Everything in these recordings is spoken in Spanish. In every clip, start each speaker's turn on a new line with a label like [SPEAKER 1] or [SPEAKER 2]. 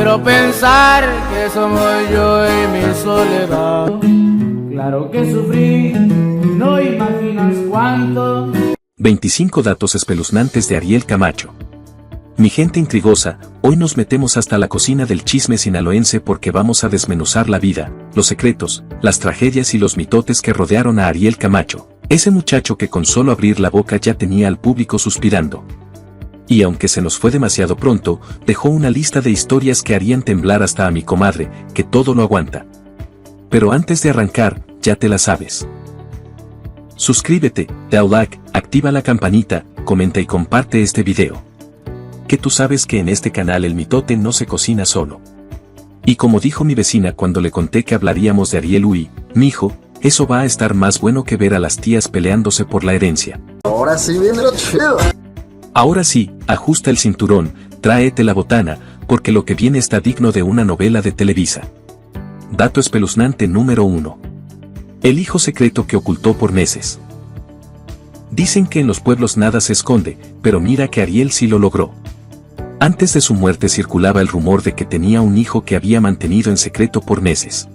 [SPEAKER 1] quiero pensar que somos yo y mi soledad. Claro que sufrí, no imaginas cuánto.
[SPEAKER 2] 25 datos espeluznantes de Ariel Camacho. Mi gente intrigosa, hoy nos metemos hasta la cocina del chisme sinaloense porque vamos a desmenuzar la vida, los secretos, las tragedias y los mitotes que rodearon a Ariel Camacho, ese muchacho que con solo abrir la boca ya tenía al público suspirando. Y aunque se nos fue demasiado pronto, dejó una lista de historias que harían temblar hasta a mi comadre, que todo lo aguanta. Pero antes de arrancar, ya te la sabes. Suscríbete, da like, activa la campanita, comenta y comparte este video. Que tú sabes que en este canal el mitote no se cocina solo. Y como dijo mi vecina cuando le conté que hablaríamos de Ariel, mijo, eso va a estar más bueno que ver a las tías peleándose por la herencia.
[SPEAKER 3] Ahora sí viene lo chido.
[SPEAKER 2] Ahora sí, ajusta el cinturón, tráete la botana, porque lo que viene está digno de una novela de Televisa. Dato espeluznante número 1. El hijo secreto que ocultó por meses. Dicen que en los pueblos nada se esconde, pero mira que Ariel sí lo logró. Antes de su muerte circulaba el rumor de que tenía un hijo que había mantenido en secreto por meses.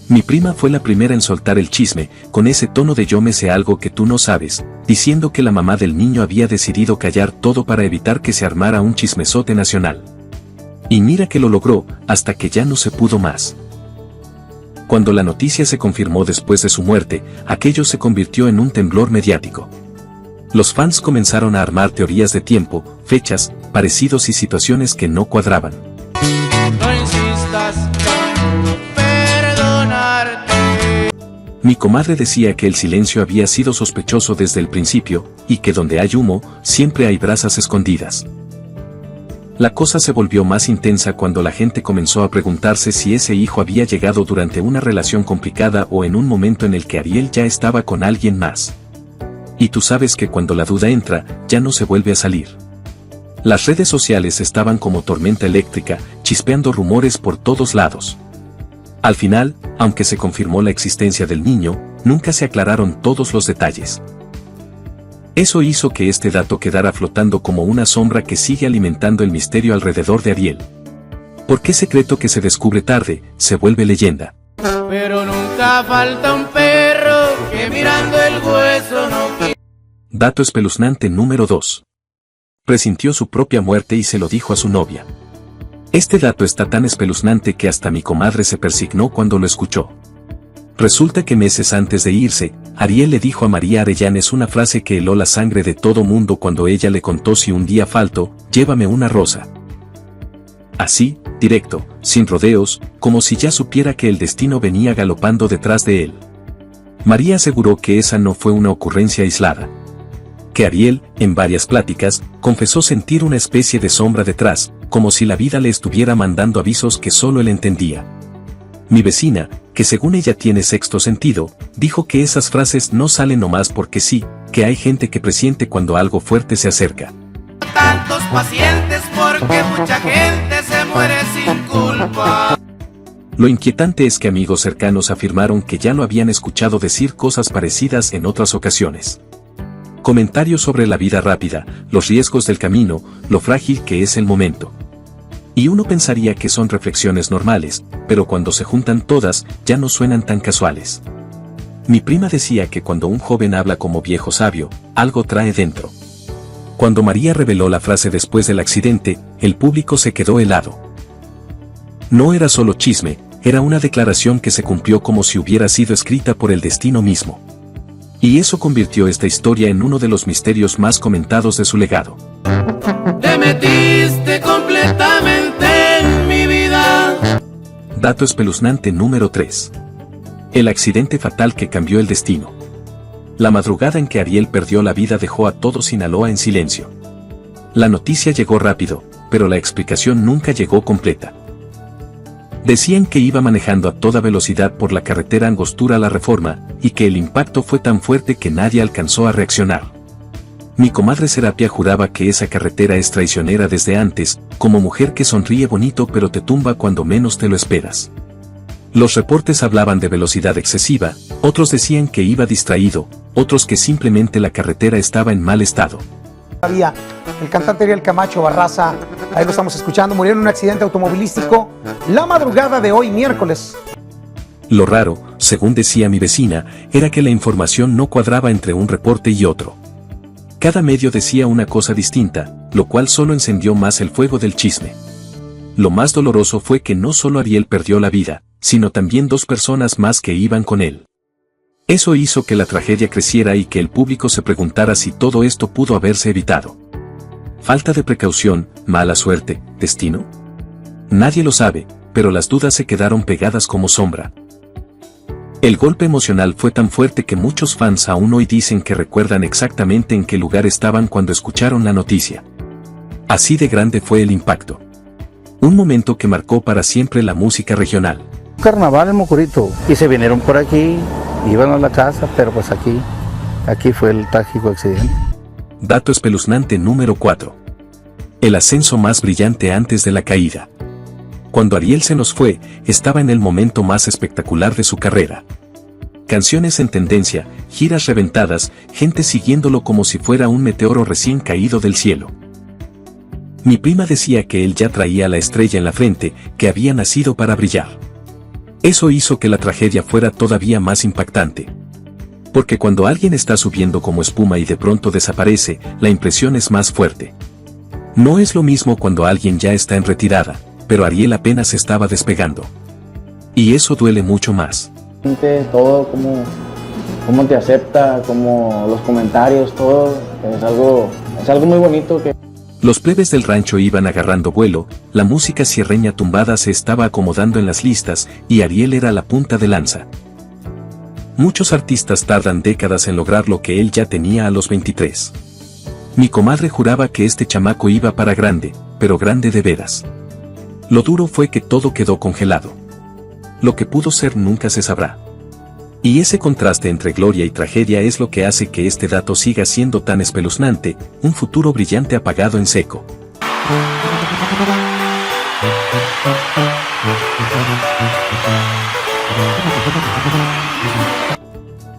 [SPEAKER 2] Mi prima fue la primera en soltar el chisme, con ese tono de yo me sé algo que tú no sabes, diciendo que la mamá del niño había decidido callar todo para evitar que se armara un chismesote nacional. Y mira que lo logró, hasta que ya no se pudo más. Cuando la noticia se confirmó después de su muerte, aquello se convirtió en un temblor mediático. Los fans comenzaron a armar teorías de tiempo, fechas, parecidos y situaciones que no cuadraban.
[SPEAKER 1] No insistas en perdonarte.
[SPEAKER 2] Mi comadre decía que el silencio había sido sospechoso desde el principio, y que donde hay humo, siempre hay brasas escondidas. La cosa se volvió más intensa cuando la gente comenzó a preguntarse si ese hijo había llegado durante una relación complicada o en un momento en el que Ariel ya estaba con alguien más. Y tú sabes que cuando la duda entra, ya no se vuelve a salir. Las redes sociales estaban como tormenta eléctrica, chispeando rumores por todos lados. Al final, aunque se confirmó la existencia del niño, nunca se aclararon todos los detalles. Eso hizo que este dato quedara flotando como una sombra que sigue alimentando el misterio alrededor de Ariel. ¿Por qué secreto que se descubre tarde, se vuelve leyenda?
[SPEAKER 1] Pero nunca falta un perro que mirando el hueso no quiere.
[SPEAKER 2] Dato espeluznante número 2. Presintió su propia muerte y se lo dijo a su novia. Este dato está tan espeluznante que hasta mi comadre se persignó cuando lo escuchó. Resulta que meses antes de irse, Ariel le dijo a María Arellanes una frase que heló la sangre de todo mundo cuando ella le contó: si un día falto, llévame una rosa. Así, directo, sin rodeos, como si ya supiera que el destino venía galopando detrás de él. María aseguró que esa no fue una ocurrencia aislada. Que Ariel, en varias pláticas, confesó sentir una especie de sombra detrás, como si la vida le estuviera mandando avisos que solo él entendía. Mi vecina, que según ella tiene sexto sentido, dijo que esas frases no salen nomás porque sí, que hay gente que presiente cuando algo fuerte se acerca.
[SPEAKER 1] Tantos pacientes porque mucha gente se muere sin culpa.
[SPEAKER 2] Lo inquietante es que amigos cercanos afirmaron que ya lo habían escuchado decir cosas parecidas en otras ocasiones. Comentarios sobre la vida rápida, los riesgos del camino, lo frágil que es el momento. Y uno pensaría que son reflexiones normales, pero cuando se juntan todas, ya no suenan tan casuales. Mi prima decía que cuando un joven habla como viejo sabio, algo trae dentro. Cuando María reveló la frase después del accidente, el público se quedó helado. No era solo chisme, era una declaración que se cumplió como si hubiera sido escrita por el destino mismo. Y eso convirtió esta historia en uno de los misterios más comentados de su legado.
[SPEAKER 1] Te metiste completamente en mi vida.
[SPEAKER 2] Dato espeluznante número 3. El accidente fatal que cambió el destino. La madrugada en que Ariel perdió la vida dejó a todo Sinaloa en silencio. La noticia llegó rápido, pero la explicación nunca llegó completa. Decían que iba manejando a toda velocidad por la carretera Angostura La Reforma, y que el impacto fue tan fuerte que nadie alcanzó a reaccionar. Mi comadre Serapia juraba que esa carretera es traicionera desde antes, como mujer que sonríe bonito pero te tumba cuando menos te lo esperas. Los reportes hablaban de velocidad excesiva, otros decían que iba distraído, otros que simplemente la carretera estaba en mal estado.
[SPEAKER 4] Todavía el cantante Ariel Camacho Barraza, ahí lo estamos escuchando, murió en un accidente automovilístico la madrugada de hoy miércoles.
[SPEAKER 2] Lo raro, según decía mi vecina, era que la información no cuadraba entre un reporte y otro. Cada medio decía una cosa distinta, lo cual solo encendió más el fuego del chisme. Lo más doloroso fue que no solo Ariel perdió la vida, sino también 2 personas más que iban con él. Eso hizo que la tragedia creciera y que el público se preguntara si todo esto pudo haberse evitado. ¿Falta de precaución, mala suerte, destino? Nadie lo sabe, pero las dudas se quedaron pegadas como sombra. El golpe emocional fue tan fuerte que muchos fans aún hoy dicen que recuerdan exactamente en qué lugar estaban cuando escucharon la noticia. Así de grande fue el impacto. Un momento que marcó para siempre la música regional.
[SPEAKER 5] Carnaval en Mocorito, y se vinieron por aquí, iban a la casa, pero pues aquí fue el trágico accidente.
[SPEAKER 2] Dato espeluznante número 4. El ascenso más brillante antes de la caída. Cuando Ariel se nos fue, estaba en el momento más espectacular de su carrera. Canciones en tendencia, giras reventadas, gente siguiéndolo como si fuera un meteoro recién caído del cielo. Mi prima decía que él ya traía la estrella en la frente, que había nacido para brillar. Eso hizo que la tragedia fuera todavía más impactante. Porque cuando alguien está subiendo como espuma y de pronto desaparece, la impresión es más fuerte. No es lo mismo cuando alguien ya está en retirada, pero Ariel apenas estaba despegando. Y eso duele mucho más.
[SPEAKER 6] Todo cómo te acepta, como los comentarios, todo, es algo muy bonito que...
[SPEAKER 2] Los plebes del rancho iban agarrando vuelo, la música sierreña tumbada se estaba acomodando en las listas, y Ariel era la punta de lanza. Muchos artistas tardan décadas en lograr lo que él ya tenía a los 23. Mi comadre juraba que este chamaco iba para grande, pero grande de veras. Lo duro fue que todo quedó congelado. Lo que pudo ser nunca se sabrá. Y ese contraste entre gloria y tragedia es lo que hace que este dato siga siendo tan espeluznante, un futuro brillante apagado en seco.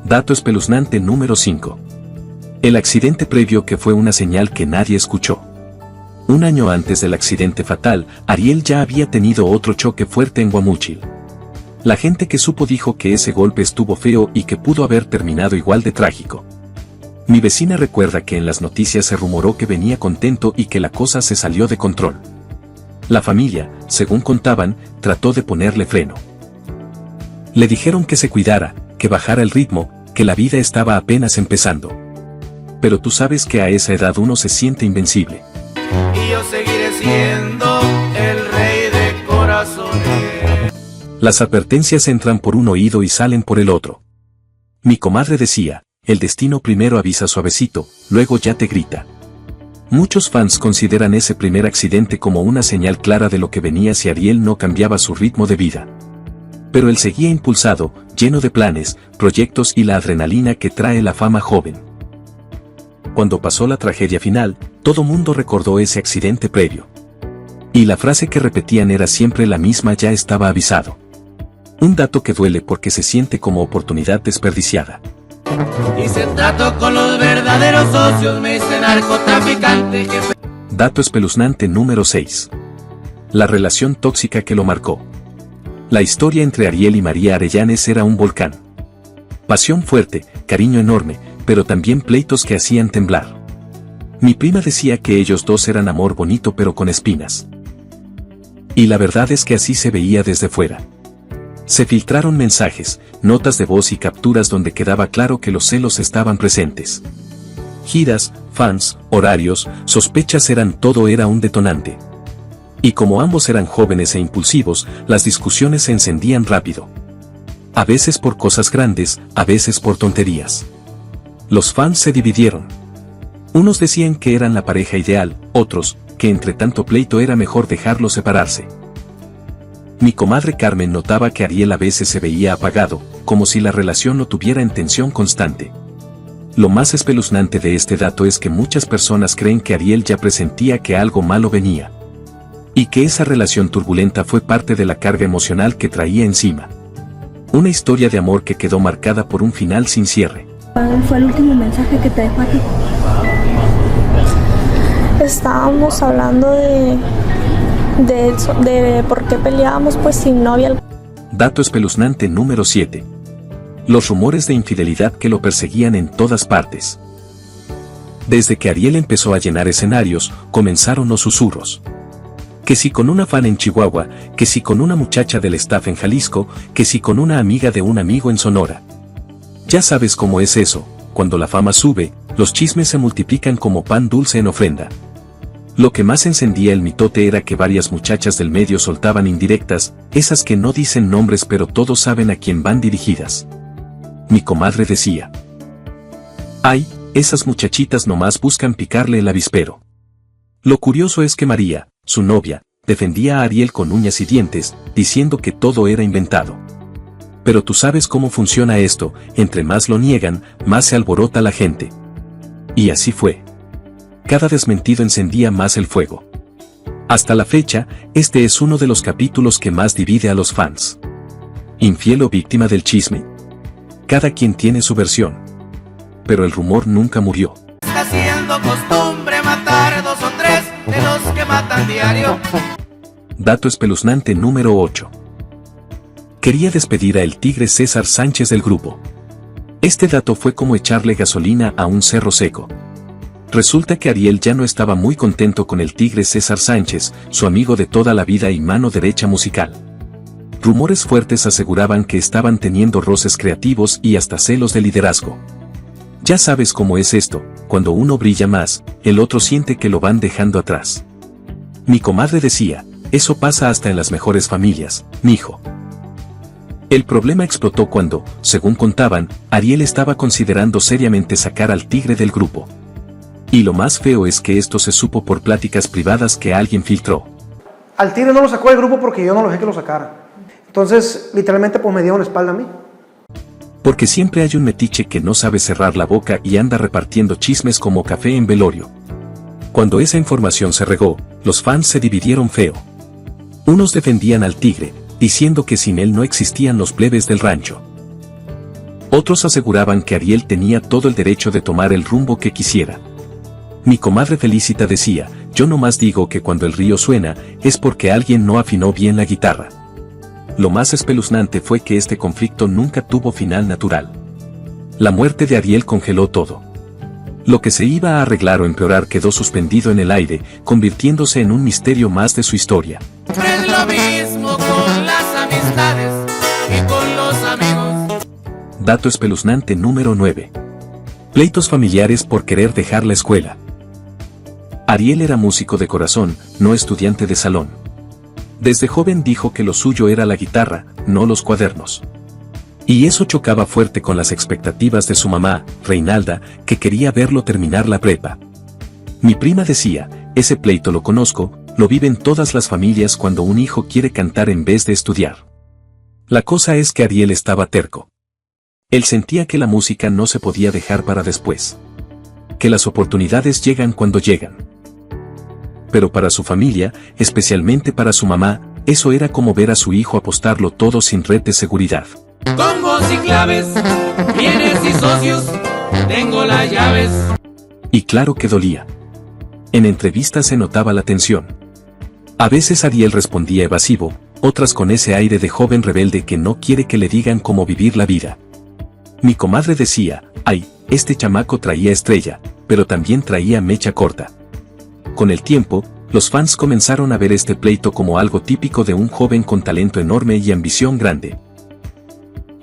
[SPEAKER 2] Dato espeluznante número 5. El accidente previo que fue una señal que nadie escuchó. Un año antes del accidente fatal, Ariel ya había tenido otro choque fuerte en Guamúchil. La gente que supo dijo que ese golpe estuvo feo y que pudo haber terminado igual de trágico. Mi vecina recuerda que en las noticias se rumoró que venía contento y que la cosa se salió de control. La familia, según contaban, trató de ponerle freno. Le dijeron que se cuidara, que bajara el ritmo, que la vida estaba apenas empezando. Pero tú sabes que a esa edad uno se siente invencible.
[SPEAKER 1] Y yo seguiré siendo el rey de corazones.
[SPEAKER 2] Las advertencias entran por un oído y salen por el otro. Mi comadre decía, el destino primero avisa suavecito, luego ya te grita. Muchos fans consideran ese primer accidente como una señal clara de lo que venía si Ariel no cambiaba su ritmo de vida. Pero él seguía impulsado, lleno de planes, proyectos y la adrenalina que trae la fama joven. Cuando pasó la tragedia final, todo mundo recordó ese accidente previo. Y la frase que repetían era siempre la misma: ya estaba avisado. Un dato que duele porque se siente como oportunidad desperdiciada.
[SPEAKER 1] Hice trato con los verdaderos socios, me hice narcotraficante, jefe.
[SPEAKER 2] Dato espeluznante número 6. La relación tóxica que lo marcó. La historia entre Ariel y María Arellanes era un volcán. Pasión fuerte, cariño enorme, pero también pleitos que hacían temblar. Mi prima decía que ellos dos eran amor bonito pero con espinas. Y la verdad es que así se veía desde fuera. Se filtraron mensajes, notas de voz y capturas donde quedaba claro que los celos estaban presentes. Giras, fans, horarios, sospechas todo era un detonante. Y como ambos eran jóvenes e impulsivos, las discusiones se encendían rápido. A veces por cosas grandes, a veces por tonterías. Los fans se dividieron. Unos decían que eran la pareja ideal, otros, que entre tanto pleito era mejor dejarlos separarse. Mi comadre Carmen notaba que Ariel a veces se veía apagado, como si la relación no tuviera en tensión constante. Lo más espeluznante de este dato es que muchas personas creen que Ariel ya presentía que algo malo venía. Y que esa relación turbulenta fue parte de la carga emocional que traía encima. Una historia de amor que quedó marcada por un final sin cierre.
[SPEAKER 7] ¿Cuál fue el último mensaje que te dejó a ti? estábamos hablando de por qué peleábamos, pues si no había...
[SPEAKER 2] Dato espeluznante número 7. Los rumores de infidelidad que lo perseguían en todas partes. Desde que Ariel empezó a llenar escenarios, comenzaron los susurros. Que si con una fan en Chihuahua, que si con una muchacha del staff en Jalisco, que si con una amiga de un amigo en Sonora. Ya sabes cómo es eso, cuando la fama sube, los chismes se multiplican como pan dulce en ofrenda. Lo que más encendía el mitote era que varias muchachas del medio soltaban indirectas, esas que no dicen nombres pero todos saben a quién van dirigidas. Mi comadre decía: ay, esas muchachitas nomás buscan picarle el avispero. Lo curioso es que María, su novia, defendía a Ariel con uñas y dientes, diciendo que todo era inventado. Pero tú sabes cómo funciona esto, entre más lo niegan, más se alborota la gente. Y así fue. Cada desmentido encendía más el fuego. Hasta la fecha, este es uno de los capítulos que más divide a los fans. ¿Infiel o víctima del chisme? Cada quien tiene su versión. Pero el rumor nunca murió.
[SPEAKER 1] Está siendo costumbre matar 2 o 3 de los que matan diario.
[SPEAKER 2] Dato espeluznante número 8. Quería despedir a el tigre César Sánchez del grupo. Este dato fue como echarle gasolina a un cerro seco. Resulta que Ariel ya no estaba muy contento con el tigre César Sánchez, su amigo de toda la vida y mano derecha musical. Rumores fuertes aseguraban que estaban teniendo roces creativos y hasta celos de liderazgo. Ya sabes cómo es esto, cuando uno brilla más, el otro siente que lo van dejando atrás. Mi comadre decía: eso pasa hasta en las mejores familias, mijo. El problema explotó cuando, según contaban, Ariel estaba considerando seriamente sacar al tigre del grupo. Y lo más feo es que esto se supo por pláticas privadas que alguien filtró.
[SPEAKER 4] Al tigre no lo sacó del grupo porque yo no lo dejé que lo sacara. Entonces, literalmente, pues me dieron la espalda a mí.
[SPEAKER 2] Porque siempre hay un metiche que no sabe cerrar la boca y anda repartiendo chismes como café en velorio. Cuando esa información se regó, los fans se dividieron feo. Unos defendían al tigre, diciendo que sin él no existían los plebes del rancho. Otros aseguraban que Ariel tenía todo el derecho de tomar el rumbo que quisiera. Mi comadre Felicita decía: yo nomás digo que cuando el río suena, es porque alguien no afinó bien la guitarra. Lo más espeluznante fue que este conflicto nunca tuvo final natural. La muerte de Ariel congeló todo. Lo que se iba a arreglar o empeorar quedó suspendido en el aire, convirtiéndose en un misterio más de su historia.
[SPEAKER 1] Es lo mismo con las amistades y con los amigos.
[SPEAKER 2] Dato espeluznante número 9. Pleitos familiares por querer dejar la escuela. Ariel era músico de corazón, no estudiante de salón. Desde joven dijo que lo suyo era la guitarra, no los cuadernos. Y eso chocaba fuerte con las expectativas de su mamá, Reinalda, que quería verlo terminar la prepa. Mi prima decía: ese pleito lo conozco, lo viven todas las familias cuando un hijo quiere cantar en vez de estudiar. La cosa es que Ariel estaba terco. Él sentía que la música no se podía dejar para después. Que las oportunidades llegan cuando llegan. Pero para su familia, especialmente para su mamá, eso era como ver a su hijo apostarlo todo sin red de seguridad.
[SPEAKER 1] Combos y claves, bienes y socios, tengo las llaves.
[SPEAKER 2] Y claro que dolía. En entrevistas se notaba la tensión. A veces Ariel respondía evasivo, otras con ese aire de joven rebelde que no quiere que le digan cómo vivir la vida. Mi comadre decía: ay, este chamaco traía estrella, pero también traía mecha corta. Con el tiempo, los fans comenzaron a ver este pleito como algo típico de un joven con talento enorme y ambición grande.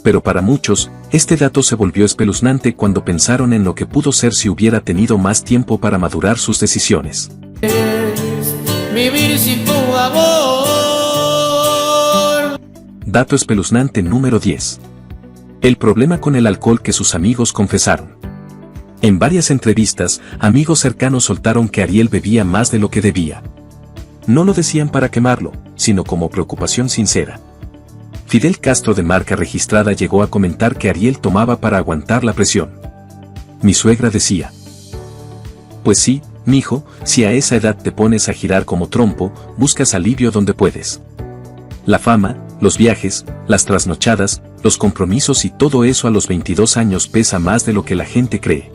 [SPEAKER 2] Pero para muchos, este dato se volvió espeluznante cuando pensaron en lo que pudo ser si hubiera tenido más tiempo para madurar sus decisiones.
[SPEAKER 1] Vivir sin tu amor.
[SPEAKER 2] Dato espeluznante número 10. El problema con el alcohol que sus amigos confesaron. En varias entrevistas, amigos cercanos soltaron que Ariel bebía más de lo que debía. No lo decían para quemarlo, sino como preocupación sincera. Fidel Castro, de marca registrada, llegó a comentar que Ariel tomaba para aguantar la presión. Mi suegra decía: pues sí, mijo, si a esa edad te pones a girar como trompo, buscas alivio donde puedes. La fama, los viajes, las trasnochadas, los compromisos y todo eso a los 22 años pesa más de lo que la gente cree.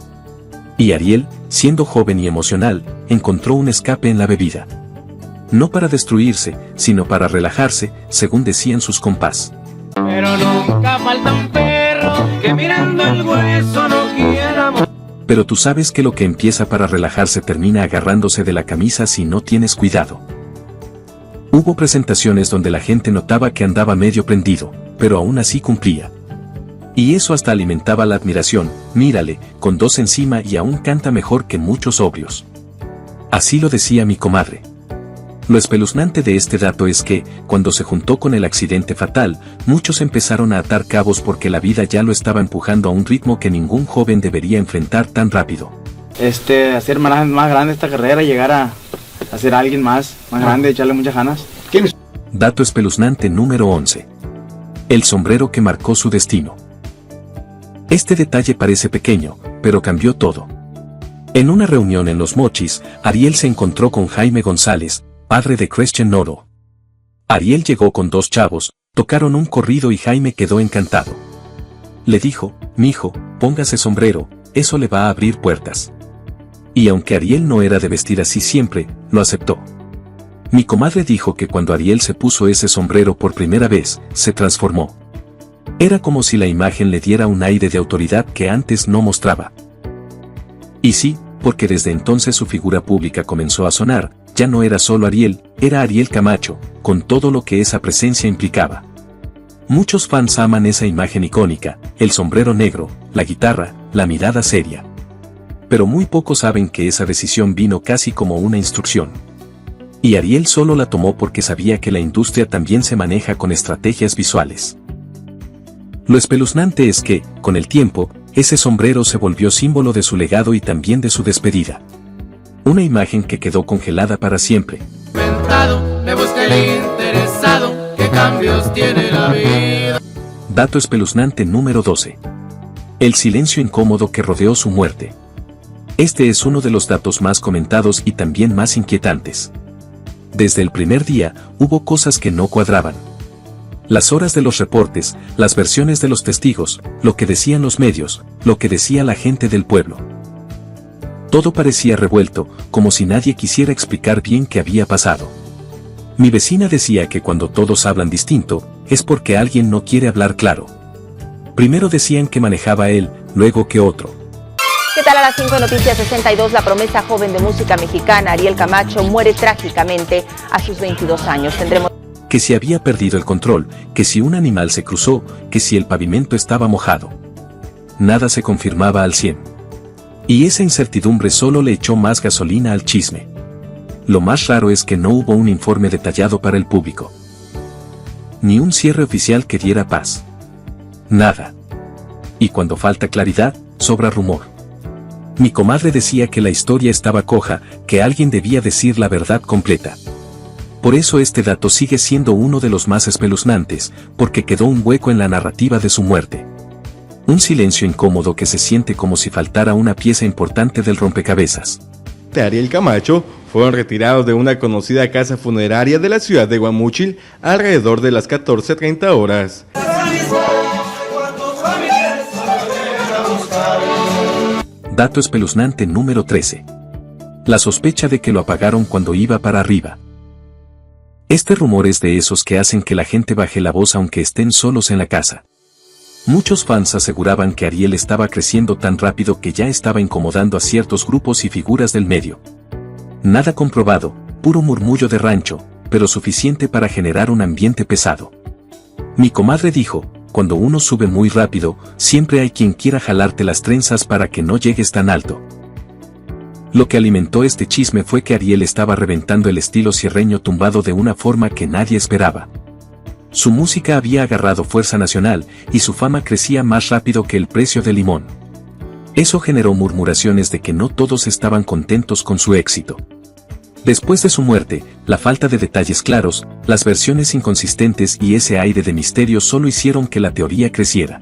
[SPEAKER 2] Y Ariel, siendo joven y emocional, encontró un escape en la bebida. No para destruirse, sino para relajarse, según decían sus compás.
[SPEAKER 1] Pero nunca falta un perro que mirando el hueso no quiera morir.
[SPEAKER 2] Pero tú sabes que lo que empieza para relajarse termina agarrándose de la camisa si no tienes cuidado. Hubo presentaciones donde la gente notaba que andaba medio prendido, pero aún así cumplía. Y eso hasta alimentaba la admiración, mírale, con 2 encima y aún canta mejor que muchos sobrios. Así lo decía mi comadre. Lo espeluznante de este dato es que, cuando se juntó con el accidente fatal, muchos empezaron a atar cabos porque la vida ya lo estaba empujando a un ritmo que ningún joven debería enfrentar tan rápido.
[SPEAKER 6] Hacer más grande esta carrera, llegar a ser alguien más grande, echarle muchas ganas.
[SPEAKER 2] Dato espeluznante número 11. El sombrero que marcó su destino. Este detalle parece pequeño, pero cambió todo. En una reunión en Los Mochis, Ariel se encontró con Jaime González, padre de Christian Noro. Ariel llegó con 2 chavos, tocaron un corrido y Jaime quedó encantado. Le dijo, mijo, póngase sombrero, eso le va a abrir puertas. Y aunque Ariel no era de vestir así siempre, lo aceptó. Mi comadre dijo que cuando Ariel se puso ese sombrero por primera vez, se transformó. Era como si la imagen le diera un aire de autoridad que antes no mostraba. Y sí, porque desde entonces su figura pública comenzó a sonar, ya no era solo Ariel, era Ariel Camacho, con todo lo que esa presencia implicaba. Muchos fans aman esa imagen icónica, el sombrero negro, la guitarra, la mirada seria. Pero muy pocos saben que esa decisión vino casi como una instrucción. Y Ariel solo la tomó porque sabía que la industria también se maneja con estrategias visuales. Lo espeluznante es que, con el tiempo, ese sombrero se volvió símbolo de su legado y también de su despedida. Una imagen que quedó congelada para siempre.
[SPEAKER 1] Me busca el interesado, ¿qué cambios tiene la vida?
[SPEAKER 2] Dato espeluznante número 12. El silencio incómodo que rodeó su muerte. Este es uno de los datos más comentados y también más inquietantes. Desde el primer día, hubo cosas que no cuadraban. Las horas de los reportes, las versiones de los testigos, lo que decían los medios, lo que decía la gente del pueblo. Todo parecía revuelto, como si nadie quisiera explicar bien qué había pasado. Mi vecina decía que cuando todos hablan distinto, es porque alguien no quiere hablar claro. Primero decían que manejaba él, luego que otro.
[SPEAKER 8] ¿Qué tal? A las 5 Noticias 62, la promesa joven de música mexicana, Ariel Camacho, muere trágicamente a sus 22 años. Tendremos
[SPEAKER 2] Que si había perdido el control, que si un animal se cruzó, que si el pavimento estaba mojado. Nada se confirmaba al 100. Y esa incertidumbre solo le echó más gasolina al chisme. Lo más raro es que no hubo un informe detallado para el público. Ni un cierre oficial que diera paz. Nada. Y cuando falta claridad, sobra rumor. Mi comadre decía que la historia estaba coja, que alguien debía decir la verdad completa. Por eso este dato sigue siendo uno de los más espeluznantes, porque quedó un hueco en la narrativa de su muerte. Un silencio incómodo que se siente como si faltara una pieza importante del rompecabezas.
[SPEAKER 9] Ariel Camacho fueron retirados de una conocida casa funeraria de la ciudad de Guamúchil alrededor de las 14:30 horas.
[SPEAKER 2] Dato espeluznante número 13. La sospecha de que lo apagaron cuando iba para arriba. Este rumor es de esos que hacen que la gente baje la voz aunque estén solos en la casa. Muchos fans aseguraban que Ariel estaba creciendo tan rápido que ya estaba incomodando a ciertos grupos y figuras del medio. Nada comprobado, puro murmullo de rancho, pero suficiente para generar un ambiente pesado. Mi comadre dijo, cuando uno sube muy rápido, siempre hay quien quiera jalarte las trenzas para que no llegues tan alto. Lo que alimentó este chisme fue que Ariel estaba reventando el estilo sierreño tumbado de una forma que nadie esperaba. Su música había agarrado fuerza nacional, y su fama crecía más rápido que el precio del limón. Eso generó murmuraciones de que no todos estaban contentos con su éxito. Después de su muerte, la falta de detalles claros, las versiones inconsistentes y ese aire de misterio solo hicieron que la teoría creciera.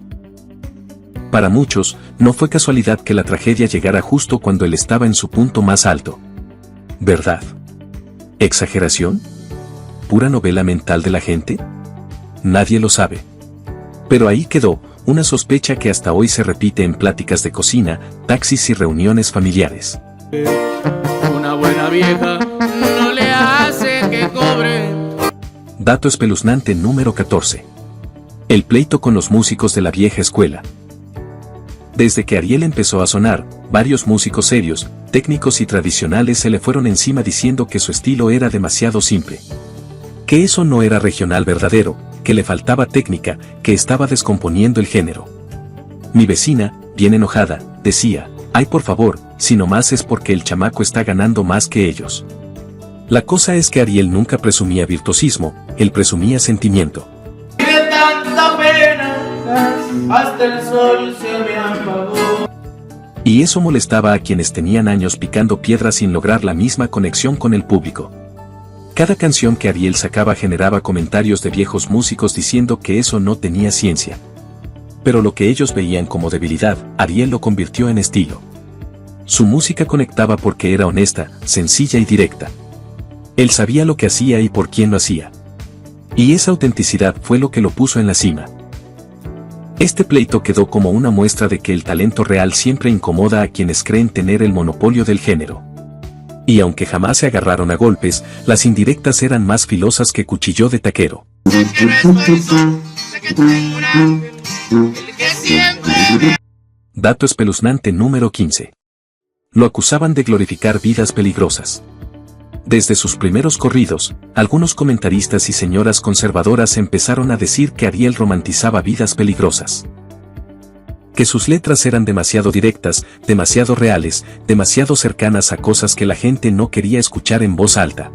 [SPEAKER 2] Para muchos, no fue casualidad que la tragedia llegara justo cuando él estaba en su punto más alto. ¿Verdad? ¿Exageración? ¿Pura novela mental de la gente? Nadie lo sabe. Pero ahí quedó, una sospecha que hasta hoy se repite en pláticas de cocina, taxis y reuniones familiares.
[SPEAKER 1] Una buena vieja no le hace que cobre.
[SPEAKER 2] Dato espeluznante número 14. El pleito con los músicos de la vieja escuela. Desde que Ariel empezó a sonar, varios músicos serios, técnicos y tradicionales se le fueron encima diciendo que su estilo era demasiado simple. Que eso no era regional verdadero, que le faltaba técnica, que estaba descomponiendo el género. Mi vecina, bien enojada, decía, ay por favor, si nomás es porque el chamaco está ganando más que ellos. La cosa es que Ariel nunca presumía virtuosismo, él presumía sentimiento.
[SPEAKER 1] Y de tanta pena, hasta el sol se me apagó.
[SPEAKER 2] Y eso molestaba a quienes tenían años picando piedra sin lograr la misma conexión con el público. Cada canción que Ariel sacaba generaba comentarios de viejos músicos diciendo que eso no tenía ciencia. Pero lo que ellos veían como debilidad, Ariel lo convirtió en estilo. Su música conectaba porque era honesta, sencilla y directa. Él sabía lo que hacía y por quién lo hacía. Y esa autenticidad fue lo que lo puso en la cima. Este pleito quedó como una muestra de que el talento real siempre incomoda a quienes creen tener el monopolio del género. Y aunque jamás se agarraron a golpes, las indirectas eran más filosas que cuchillo de taquero. Dato espeluznante número 15. Lo acusaban de glorificar vidas peligrosas. Desde sus primeros corridos, algunos comentaristas y señoras conservadoras empezaron a decir que Ariel romantizaba vidas peligrosas. Que sus letras eran demasiado directas, demasiado reales, demasiado cercanas a cosas que la gente no quería escuchar en voz alta.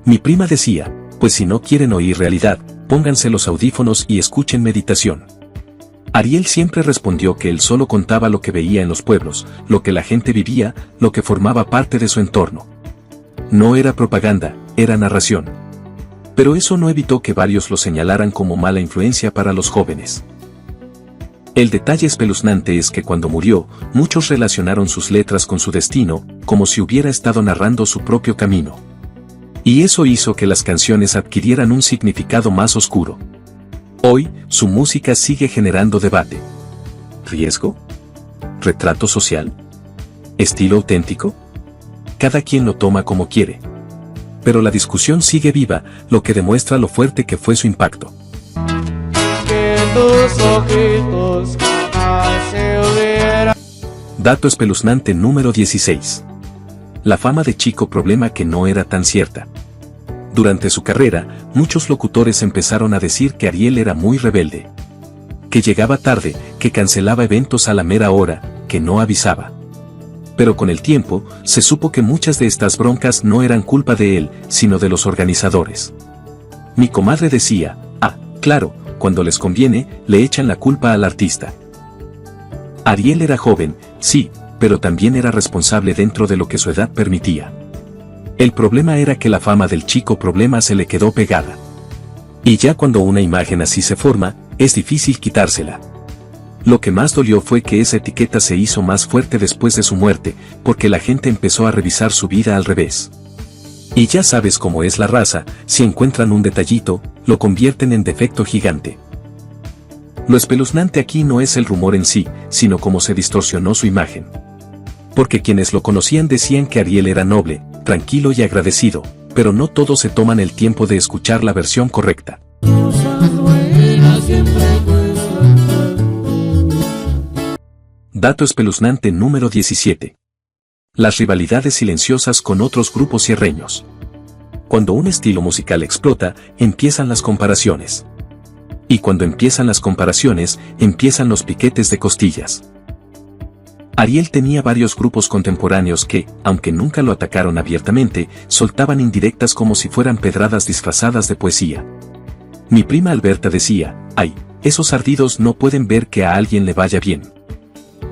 [SPEAKER 2] Mi prima decía, pues si no quieren oír realidad, pónganse los audífonos y escuchen meditación. Ariel siempre respondió que él solo contaba lo que veía en los pueblos, lo que la gente vivía, lo que formaba parte de su entorno. No era propaganda, era narración. Pero eso no evitó que varios lo señalaran como mala influencia para los jóvenes. El detalle espeluznante es que cuando murió, muchos relacionaron sus letras con su destino, como si hubiera estado narrando su propio camino. Y eso hizo que las canciones adquirieran un significado más oscuro. Hoy, su música sigue generando debate. ¿Riesgo? ¿Retrato social? ¿Estilo auténtico? Cada quien lo toma como quiere. Pero la discusión sigue viva, lo que demuestra lo fuerte que fue su impacto. Dato espeluznante número 16. La fama de chico problema que no era tan cierta. Durante su carrera, muchos locutores empezaron a decir que Ariel era muy rebelde. Que llegaba tarde, que cancelaba eventos a la mera hora, que no avisaba. Pero con el tiempo, se supo que muchas de estas broncas no eran culpa de él, sino de los organizadores. Mi comadre decía, claro, cuando les conviene, le echan la culpa al artista. Ariel era joven, sí, pero también era responsable dentro de lo que su edad permitía. El problema era que la fama del chico problema se le quedó pegada. Y ya cuando una imagen así se forma, es difícil quitársela. Lo que más dolió fue que esa etiqueta se hizo más fuerte después de su muerte, porque la gente empezó a revisar su vida al revés. Y ya sabes cómo es la raza, si encuentran un detallito, lo convierten en defecto gigante. Lo espeluznante aquí no es el rumor en sí, sino cómo se distorsionó su imagen. Porque quienes lo conocían decían que Ariel era noble, tranquilo y agradecido, pero no todos se toman el tiempo de escuchar la versión correcta. Dato espeluznante número 17. Las rivalidades silenciosas con otros grupos sierreños. Cuando un estilo musical explota, empiezan las comparaciones. Y cuando empiezan las comparaciones, empiezan los piquetes de costillas. Ariel tenía varios grupos contemporáneos que, aunque nunca lo atacaron abiertamente, soltaban indirectas como si fueran pedradas disfrazadas de poesía. Mi prima Alberta decía, ay, esos ardidos no pueden ver que a alguien le vaya bien.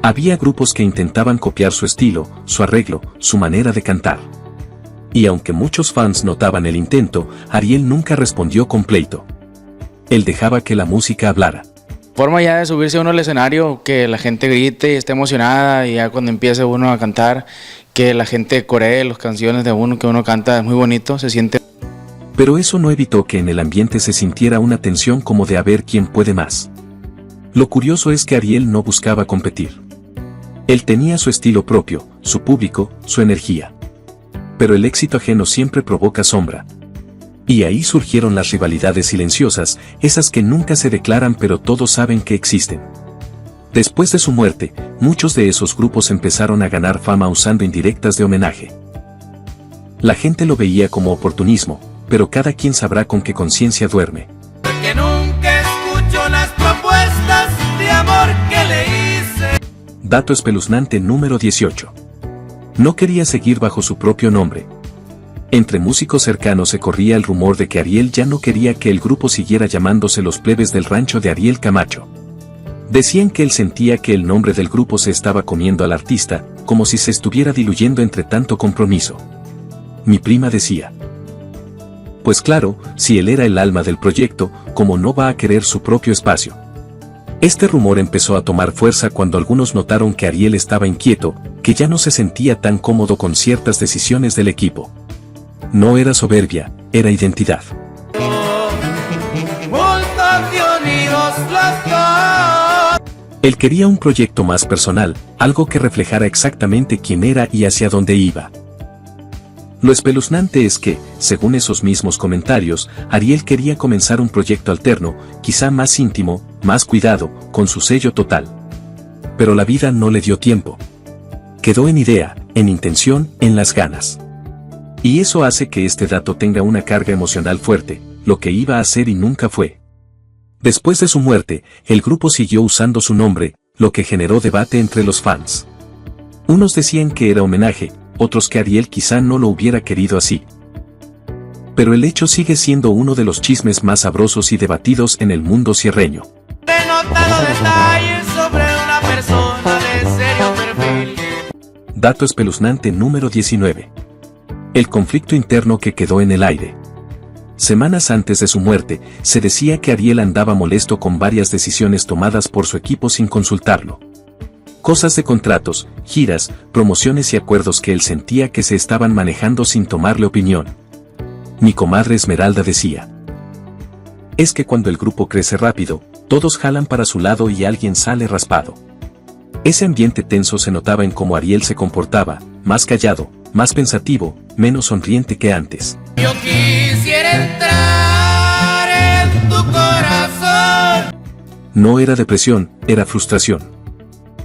[SPEAKER 2] Había grupos que intentaban copiar su estilo, su arreglo, su manera de cantar. Y aunque muchos fans notaban el intento, Ariel nunca respondió con pleito. Él dejaba que la música hablara.
[SPEAKER 10] Forma ya de subirse uno al escenario, que la gente grite y esté emocionada, y ya cuando empiece uno a cantar, que la gente coree las canciones de uno que uno canta, es muy bonito, se siente.
[SPEAKER 2] Pero eso no evitó que en el ambiente se sintiera una tensión como de a ver quién puede más. Lo curioso es que Ariel no buscaba competir. Él tenía su estilo propio, su público, su energía. Pero el éxito ajeno siempre provoca sombra. Y ahí surgieron las rivalidades silenciosas, esas que nunca se declaran pero todos saben que existen. Después de su muerte, muchos de esos grupos empezaron a ganar fama usando indirectas de homenaje. La gente lo veía como oportunismo, pero cada quien sabrá con qué conciencia duerme.
[SPEAKER 1] Porque nunca escucho las propuestas de amor que le hice.
[SPEAKER 2] Dato espeluznante número 18. No quería seguir bajo su propio nombre. Entre músicos cercanos se corría el rumor de que Ariel ya no quería que el grupo siguiera llamándose Los Plebes del Rancho de Ariel Camacho. Decían que él sentía que el nombre del grupo se estaba comiendo al artista, como si se estuviera diluyendo entre tanto compromiso. Mi prima decía: pues claro, si él era el alma del proyecto, ¿cómo no va a querer su propio espacio? Este rumor empezó a tomar fuerza cuando algunos notaron que Ariel estaba inquieto, que ya no se sentía tan cómodo con ciertas decisiones del equipo. No era soberbia, era identidad. Él quería un proyecto más personal, algo que reflejara exactamente quién era y hacia dónde iba. Lo espeluznante es que, según esos mismos comentarios, Ariel quería comenzar un proyecto alterno, quizá más íntimo, más cuidado, con su sello total. Pero la vida no le dio tiempo. Quedó en idea, en intención, en las ganas. Y eso hace que este dato tenga una carga emocional fuerte, lo que iba a ser y nunca fue. Después de su muerte, el grupo siguió usando su nombre, lo que generó debate entre los fans. Unos decían que era homenaje, otros que Ariel quizá no lo hubiera querido así. Pero el hecho sigue siendo uno de los chismes más sabrosos y debatidos en el mundo sierreño.
[SPEAKER 1] He notado detalles sobre una persona de serio perfil.
[SPEAKER 2] Dato espeluznante número 19. El conflicto interno que quedó en el aire. Semanas antes de su muerte, se decía que Ariel andaba molesto con varias decisiones tomadas por su equipo sin consultarlo. Cosas de contratos, giras, promociones y acuerdos que él sentía que se estaban manejando sin tomarle opinión. Mi comadre Esmeralda decía: es que cuando el grupo crece rápido, todos jalan para su lado y alguien sale raspado. Ese ambiente tenso se notaba en cómo Ariel se comportaba, más callado, más pensativo, menos sonriente que antes.
[SPEAKER 1] Yo quisiera entrar en tu corazón.
[SPEAKER 2] No era depresión, era frustración.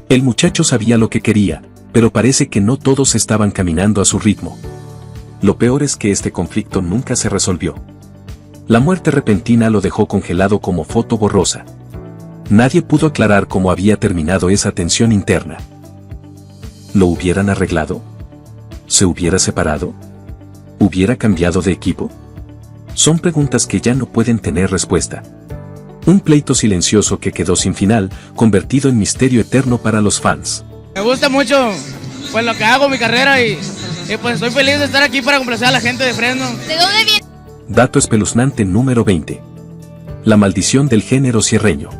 [SPEAKER 2] El muchacho sabía lo que quería, pero parece que no todos estaban caminando a su ritmo. Lo peor es que este conflicto nunca se resolvió. La muerte repentina lo dejó congelado como foto borrosa. Nadie pudo aclarar cómo había terminado esa tensión interna. ¿Lo hubieran arreglado? ¿Se hubiera separado? ¿Hubiera cambiado de equipo? Son preguntas que ya no pueden tener respuesta. Un pleito silencioso que quedó sin final, convertido en misterio eterno para los fans.
[SPEAKER 10] Me gusta mucho pues lo que hago, mi carrera y pues estoy feliz de estar aquí para complacer a la gente de Fresno.
[SPEAKER 8] ¿De dónde viene?
[SPEAKER 2] Dato espeluznante número 20. La maldición del género sierreño.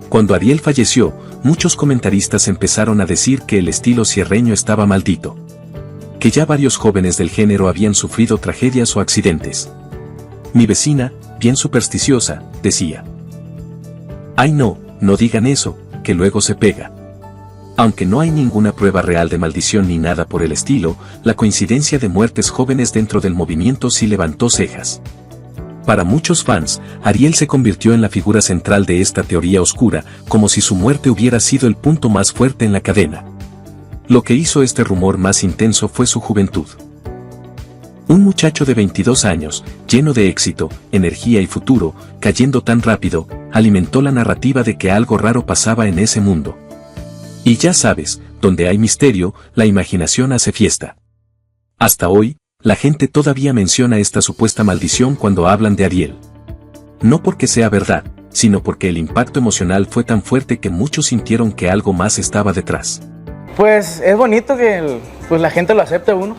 [SPEAKER 2] Cuando Ariel falleció, muchos comentaristas empezaron a decir que el estilo sierreño estaba maldito. Que ya varios jóvenes del género habían sufrido tragedias o accidentes. Mi vecina, bien supersticiosa, decía: ay no, no digan eso, que luego se pega. Aunque no hay ninguna prueba real de maldición ni nada por el estilo, la coincidencia de muertes jóvenes dentro del movimiento sí levantó cejas. Para muchos fans, Ariel se convirtió en la figura central de esta teoría oscura, como si su muerte hubiera sido el punto más fuerte en la cadena. Lo que hizo este rumor más intenso fue su juventud. Un muchacho de 22 años, lleno de éxito, energía y futuro, cayendo tan rápido, alimentó la narrativa de que algo raro pasaba en ese mundo. Y ya sabes, donde hay misterio, la imaginación hace fiesta. Hasta hoy, la gente todavía menciona esta supuesta maldición cuando hablan de Ariel. No porque sea verdad, sino porque el impacto emocional fue tan fuerte que muchos sintieron que algo más estaba detrás.
[SPEAKER 10] Pues es bonito que pues la gente lo acepte a uno.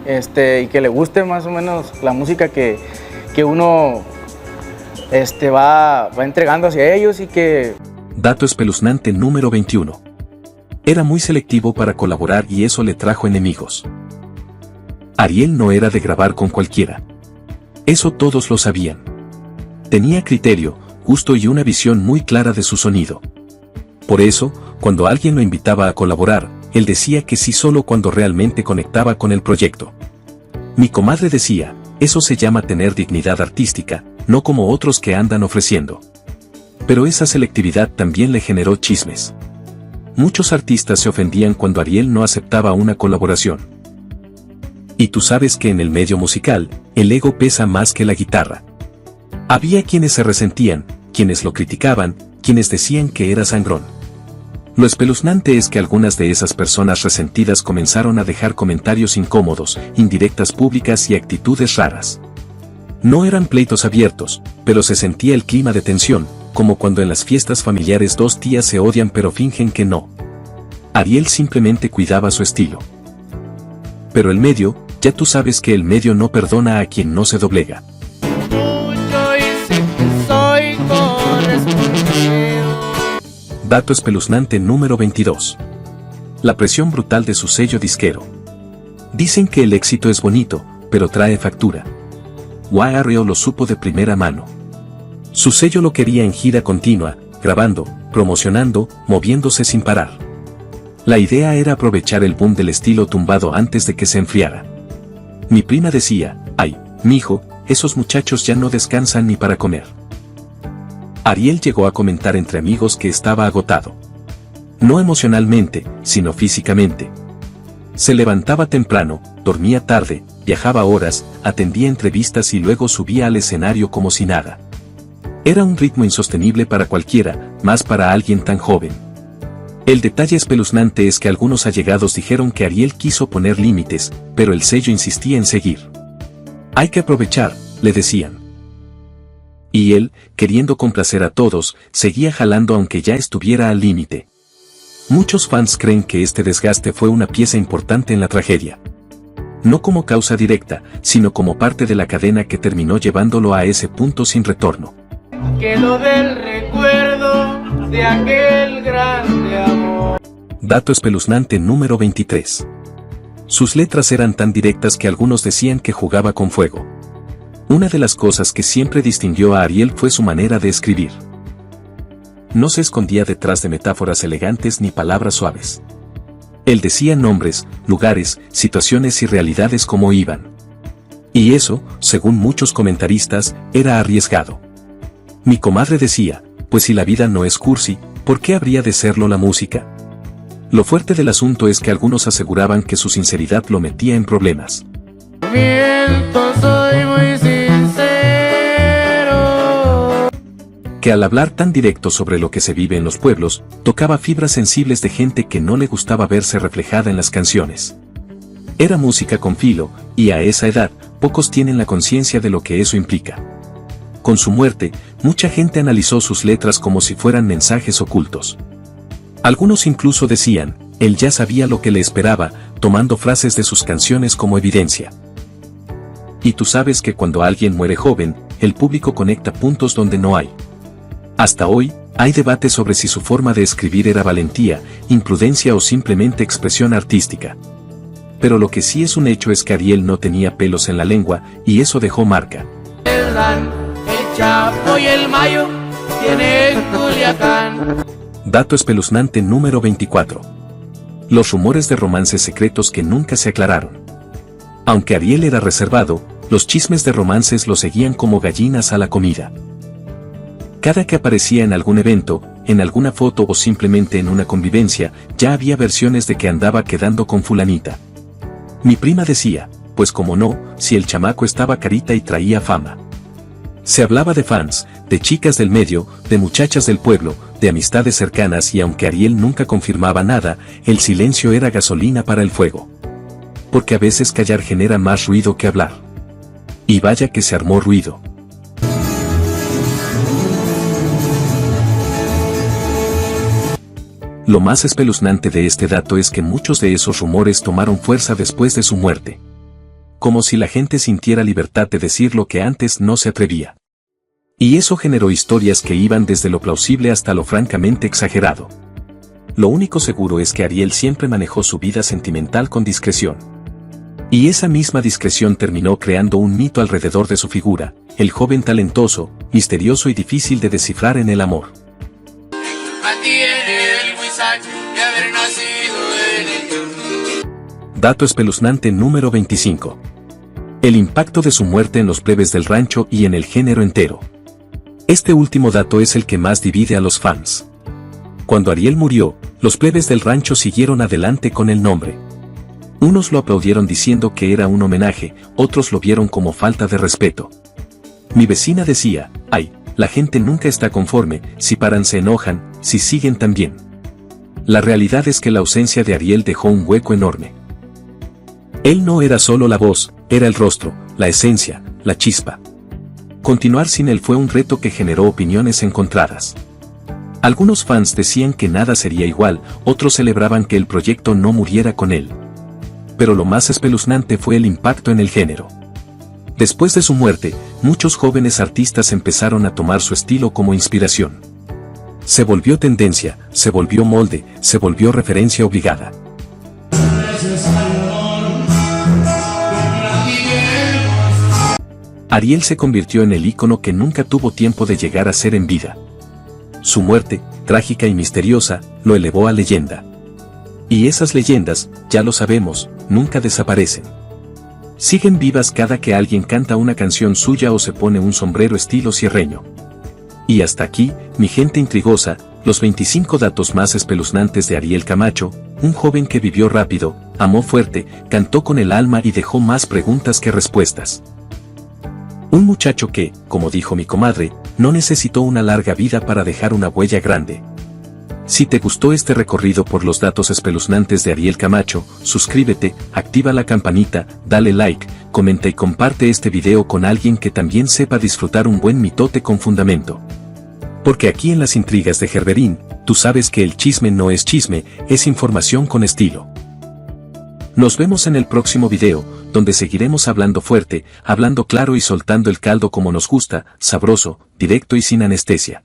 [SPEAKER 10] Y que le guste más o menos la música que uno va entregando hacia ellos y que...
[SPEAKER 2] Dato espeluznante número 21. Era muy selectivo para colaborar y eso le trajo enemigos. Ariel no era de grabar con cualquiera. Eso todos lo sabían. Tenía criterio, gusto y una visión muy clara de su sonido. Por eso, cuando alguien lo invitaba a colaborar, él decía que sí solo cuando realmente conectaba con el proyecto. Mi comadre decía, eso se llama tener dignidad artística, no como otros que andan ofreciendo. Pero esa selectividad también le generó chismes. Muchos artistas se ofendían cuando Ariel no aceptaba una colaboración. Y tú sabes que en el medio musical, el ego pesa más que la guitarra. Había quienes se resentían, quienes lo criticaban, quienes decían que era sangrón. Lo espeluznante es que algunas de esas personas resentidas comenzaron a dejar comentarios incómodos, indirectas públicas y actitudes raras. No eran pleitos abiertos, pero se sentía el clima de tensión, como cuando en las fiestas familiares dos tías se odian pero fingen que no. Ariel simplemente cuidaba su estilo. Pero el medio, ya tú sabes que el medio no perdona a quien no se doblega. Dato espeluznante número 22. La presión brutal de su sello disquero. Dicen que el éxito es bonito, pero trae factura. YRO lo supo de primera mano. Su sello lo quería en gira continua, grabando, promocionando, moviéndose sin parar. La idea era aprovechar el boom del estilo tumbado antes de que se enfriara. Mi prima decía, ay, mijo, esos muchachos ya no descansan ni para comer. Ariel llegó a comentar entre amigos que estaba agotado. No emocionalmente, sino físicamente. Se levantaba temprano, dormía tarde, viajaba horas, atendía entrevistas y luego subía al escenario como si nada. Era un ritmo insostenible para cualquiera, más para alguien tan joven. El detalle espeluznante es que algunos allegados dijeron que Ariel quiso poner límites, pero el sello insistía en seguir. Hay que aprovechar, le decían. Y él, queriendo complacer a todos, seguía jalando aunque ya estuviera al límite. Muchos fans creen que este desgaste fue una pieza importante en la tragedia. No como causa directa, sino como parte de la cadena que terminó llevándolo a ese punto sin retorno.
[SPEAKER 1] Quedó del recuerdo de aquel grande amor.
[SPEAKER 2] Dato espeluznante número 23. Sus letras eran tan directas que algunos decían que jugaba con fuego. Una de las cosas que siempre distinguió a Ariel fue su manera de escribir. No se escondía detrás de metáforas elegantes ni palabras suaves. Él decía nombres, lugares, situaciones y realidades como iban. Y eso, según muchos comentaristas, era arriesgado. Mi comadre decía, pues si la vida no es cursi, ¿por qué habría de serlo la música? Lo fuerte del asunto es que algunos aseguraban que su sinceridad lo metía en problemas.
[SPEAKER 1] Soy muy sincero.
[SPEAKER 2] Que al hablar tan directo sobre lo que se vive en los pueblos, tocaba fibras sensibles de gente que no le gustaba verse reflejada en las canciones. Era música con filo, y a esa edad, pocos tienen la conciencia de lo que eso implica. Con su muerte, mucha gente analizó sus letras como si fueran mensajes ocultos. Algunos incluso decían, él ya sabía lo que le esperaba, tomando frases de sus canciones como evidencia. Y tú sabes que cuando alguien muere joven, el público conecta puntos donde no hay. Hasta hoy, hay debate sobre si su forma de escribir era valentía, imprudencia o simplemente expresión artística. Pero lo que sí es un hecho es que Ariel no tenía pelos en la lengua, y eso dejó marca.
[SPEAKER 1] El Chapo y el Mayo tienen Culiacán.
[SPEAKER 2] Dato espeluznante número 24. Los rumores de romances secretos que nunca se aclararon. Aunque Ariel era reservado, los chismes de romances lo seguían como gallinas a la comida. Cada que aparecía en algún evento, en alguna foto o simplemente en una convivencia, ya había versiones de que andaba quedando con fulanita. Mi prima decía, pues como no, si el chamaco estaba carita y traía fama. Se hablaba de fans, de chicas del medio, de muchachas del pueblo, de amistades cercanas y aunque Ariel nunca confirmaba nada, el silencio era gasolina para el fuego. Porque a veces callar genera más ruido que hablar. Y vaya que se armó ruido. Lo más espeluznante de este dato es que muchos de esos rumores tomaron fuerza después de su muerte. Como si la gente sintiera libertad de decir lo que antes no se atrevía. Y eso generó historias que iban desde lo plausible hasta lo francamente exagerado. Lo único seguro es que Ariel siempre manejó su vida sentimental con discreción. Y esa misma discreción terminó creando un mito alrededor de su figura, el joven talentoso, misterioso y difícil de descifrar en el amor. Dato espeluznante número 25. El impacto de su muerte en los plebes del rancho y en el género entero. Este último dato es el que más divide a los fans. Cuando Ariel murió, los plebes del rancho siguieron adelante con el nombre. Unos lo aplaudieron diciendo que era un homenaje, otros lo vieron como falta de respeto. Mi vecina decía, ay, la gente nunca está conforme, si paran se enojan, si siguen también. La realidad es que la ausencia de Ariel dejó un hueco enorme. Él no era solo la voz, era el rostro, la esencia, la chispa. Continuar sin él fue un reto que generó opiniones encontradas. Algunos fans decían que nada sería igual, otros celebraban que el proyecto no muriera con él. Pero lo más espeluznante fue el impacto en el género. Después de su muerte, muchos jóvenes artistas empezaron a tomar su estilo como inspiración. Se volvió tendencia, se volvió molde, se volvió referencia obligada. Ariel se convirtió en el ícono que nunca tuvo tiempo de llegar a ser en vida. Su muerte, trágica y misteriosa, lo elevó a leyenda. Y esas leyendas, ya lo sabemos, nunca desaparecen. Siguen vivas cada que alguien canta una canción suya o se pone un sombrero estilo cierreño. Y hasta aquí, mi gente intrigosa, los 25 datos más espeluznantes de Ariel Camacho, un joven que vivió rápido, amó fuerte, cantó con el alma y dejó más preguntas que respuestas. Un muchacho que, como dijo mi comadre, no necesitó una larga vida para dejar una huella grande. Si te gustó este recorrido por los datos espeluznantes de Ariel Camacho, suscríbete, activa la campanita, dale like, comenta y comparte este video con alguien que también sepa disfrutar un buen mitote con fundamento. Porque aquí en las intrigas de Gerberín, tú sabes que el chisme no es chisme, es información con estilo. Nos vemos en el próximo video, donde seguiremos hablando fuerte, hablando claro y soltando el caldo como nos gusta, sabroso, directo y sin anestesia.